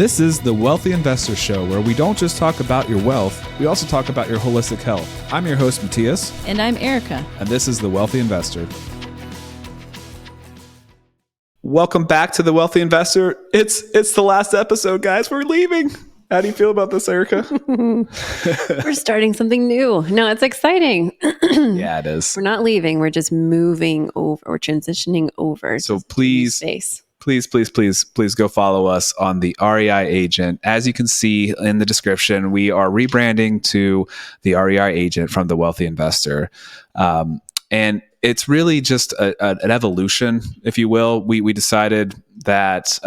This is the Wealthy Investor Show, where we don't just talk about your wealth, we also talk about your holistic health. I'm your host, Mattias. And I'm Erica. And this is the Wealthy Investor. Welcome back to the Wealthy Investor. It's the last episode, guys. We're leaving. How do you feel about this, Erica? We're starting something new. No, it's exciting. Yeah, it is. We're not leaving. We're just moving over or transitioning over. So please go follow us on the REI Agent. As you can see in the description, we are rebranding to the REI Agent from the Wealthy Investor. And it's really just an evolution, if you will. We decided that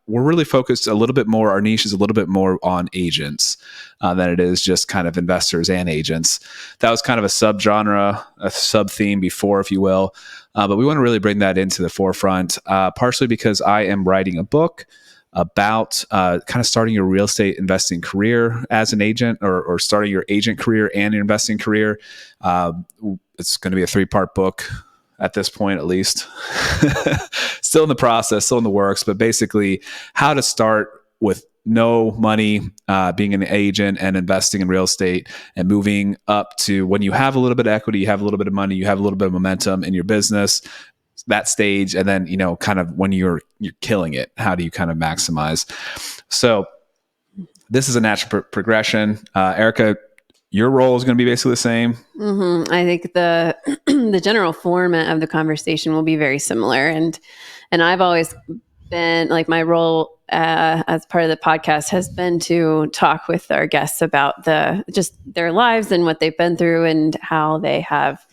we're really focused a little bit more, our niche is a little bit more on agents than it is just kind of investors and agents. That was kind of a subgenre, a sub-theme before, if you will. But we want to really bring that into the forefront, partially because I am writing a book about kind of starting your real estate investing career as an agent, or starting your agent career and your investing career. It's going to be a 3-part book at this point, at least. Still in the process, still in the works, but basically how to start with no money, being an agent and investing in real estate, and moving up to when you have a little bit of equity, you have a little bit of money, you have a little bit of momentum in your business, that stage. And then, kind of when you're killing it, how do you kind of maximize? So this is a natural progression. Erica, your role is going to be basically the same. Mm-hmm. I think the general format of the conversation will be very similar. And I've always been, like, my role as part of the podcast has been to talk with our guests about just their lives and what they've been through and how they have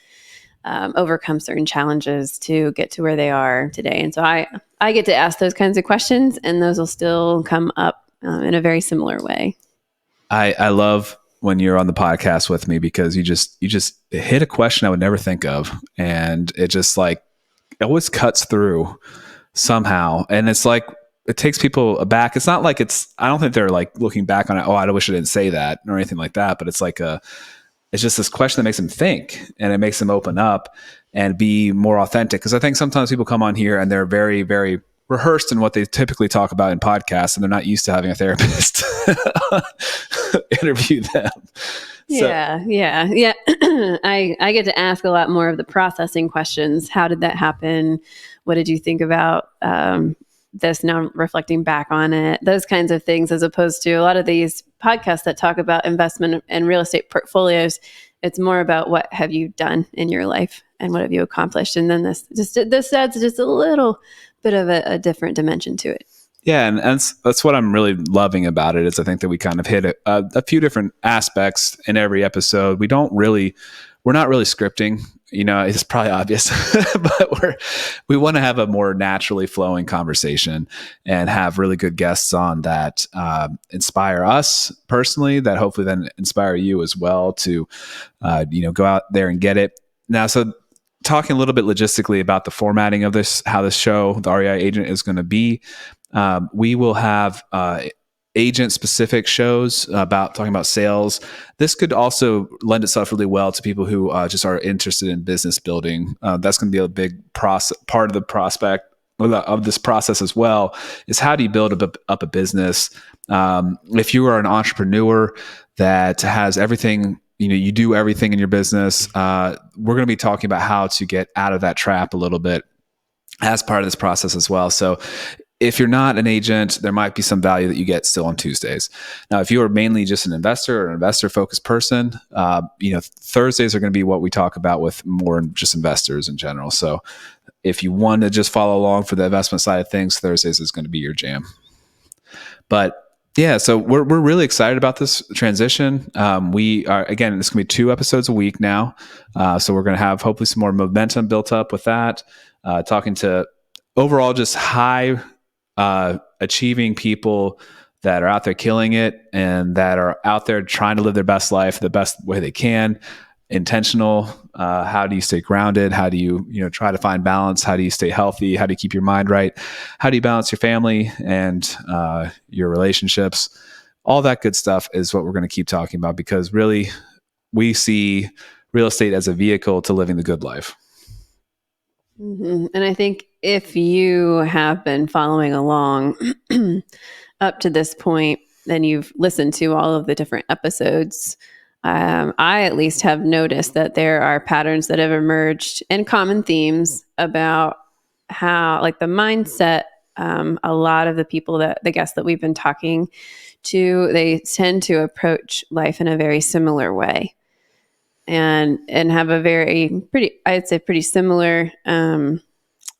overcome certain challenges to get to where they are today. And so I get to ask those kinds of questions, and those will still come up in a very similar way. I love when you're on the podcast with me, because you just hit a question I would never think of, and it just it always cuts through somehow. And it's like, it takes people aback. It's not like I don't think they're like looking back on it, oh, I wish I didn't say that or anything like that. But it's it's just this question that makes them think, and it makes them open up and be more authentic. Because I think sometimes people come on here and they're very, very rehearsed in what they typically talk about in podcasts, and they're not used to having a therapist interview them. Yeah. I get to ask a lot more of the processing questions. How did that happen? What did you think about this now, reflecting back on it? Those kinds of things, as opposed to a lot of these podcasts that talk about investment and real estate portfolios. It's more about what have you done in your life and what have you accomplished. And then this adds just a little bit of a different dimension to it. Yeah, and that's what I'm really loving about it, is I think that we kind of hit a few different aspects in every episode. We're not really scripting. It's probably obvious, but we want to have a more naturally flowing conversation and have really good guests on that inspire us personally, that hopefully then inspire you as well to go out there and get it. Now, so talking a little bit logistically about the formatting of this, how this show, the REI Agent, is going to be. We will have agent-specific shows talking about sales. This could also lend itself really well to people who just are interested in business building. That's going to be a big part of the prospect of this process as well, is how do you build up a business? If you are an entrepreneur that has everything, you do everything in your business, we're going to be talking about how to get out of that trap a little bit as part of this process as well. So if you're not an agent, there might be some value that you get still on Tuesdays. Now, if you are mainly just an investor or an investor-focused person, Thursdays are going to be what we talk about with more just investors in general. So if you want to just follow along for the investment side of things, Thursdays is going to be your jam. But yeah, so we're really excited about this transition. We are, again, it's going to be 2 episodes a week now. So we're going to have hopefully some more momentum built up with that, talking to overall just high achieving people that are out there killing it and that are out there trying to live their best life the best way they can. Intentional. How do you stay grounded? How do you try to find balance? How do you stay healthy? How do you keep your mind right? How do you balance your family and your relationships? All that good stuff is what we're going to keep talking about, because really we see real estate as a vehicle to living the good life. Mm-hmm. And I think if you have been following along up to this point, and you've listened to all of the different episodes, I at least have noticed that there are patterns that have emerged and common themes about how, like, the mindset. A lot of the people the guests that we've been talking to, they tend to approach life in a very similar way, and have a I'd say pretty similar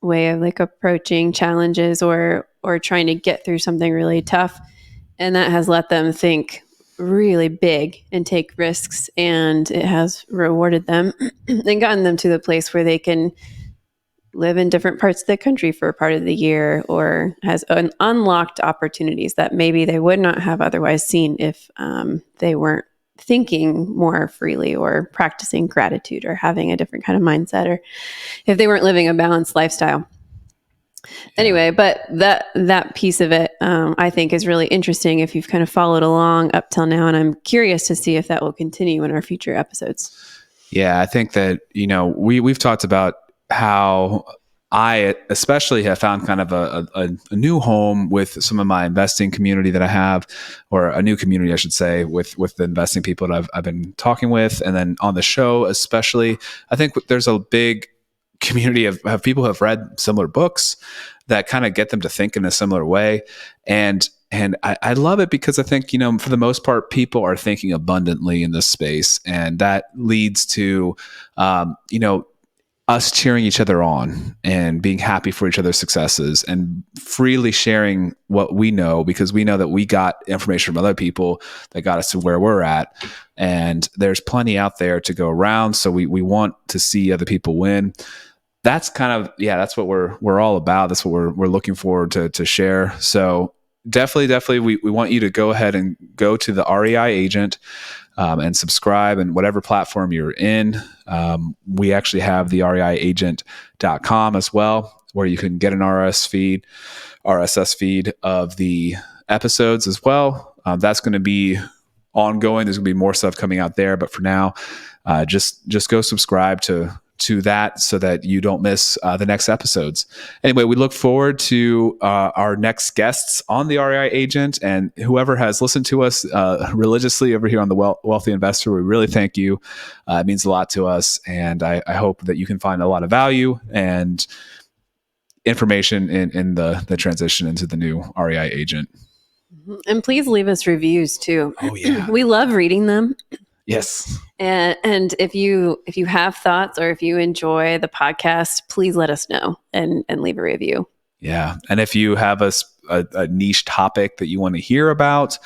way of like approaching challenges or trying to get through something really tough. And that has let them think really big and take risks, and it has rewarded them and gotten them to the place where they can live in different parts of the country for a part of the year, or has unlocked opportunities that maybe they would not have otherwise seen if they weren't thinking more freely or practicing gratitude or having a different kind of mindset, or if they weren't living a balanced lifestyle. Anyway, but that piece of it, I think, is really interesting if you've kind of followed along up till now, and I'm curious to see if that will continue in our future episodes. Yeah, I think that, we've talked about how I especially have found kind of a new home with some of my investing community that I have, or a new community, I should say, with the investing people that I've been talking with. And then on the show, especially, I think there's a big community of people who have read similar books that kind of get them to think in a similar way. And I love it because I think, for the most part, people are thinking abundantly in this space. And that leads to, us cheering each other on and being happy for each other's successes and freely sharing what we know, because we know that we got information from other people that got us to where we're at. And there's plenty out there to go around. So we want to see other people win. That's kind of, that's what we're all about. That's what we're looking forward to share. So definitely, we want you to go ahead and go to the REI Agent and subscribe in whatever platform you're in. We actually have the reiagent.com as well, where you can get an RSS feed of the episodes as well. That's going to be ongoing. There's going to be more stuff coming out there, but for now, just go subscribe to that so that you don't miss the next episodes. Anyway, we look forward to our next guests on the REI Agent, and whoever has listened to us religiously over here on the WELLthy Investor, we really thank you. It means a lot to us, and I hope that you can find a lot of value and information in the transition into the new REI Agent. And please leave us reviews too. Oh yeah. We love reading them. Yes. And if you have thoughts, or if you enjoy the podcast, please let us know and leave a review. Yeah. And if you have a niche topic that you want to hear about,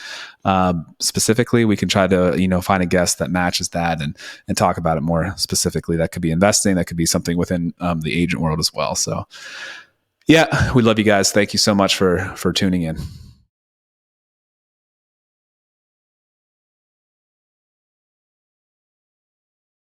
specifically, we can try to, find a guest that matches that and talk about it more specifically. That could be investing. That could be something within the agent world as well. So yeah, we love you guys. Thank you so much for tuning in.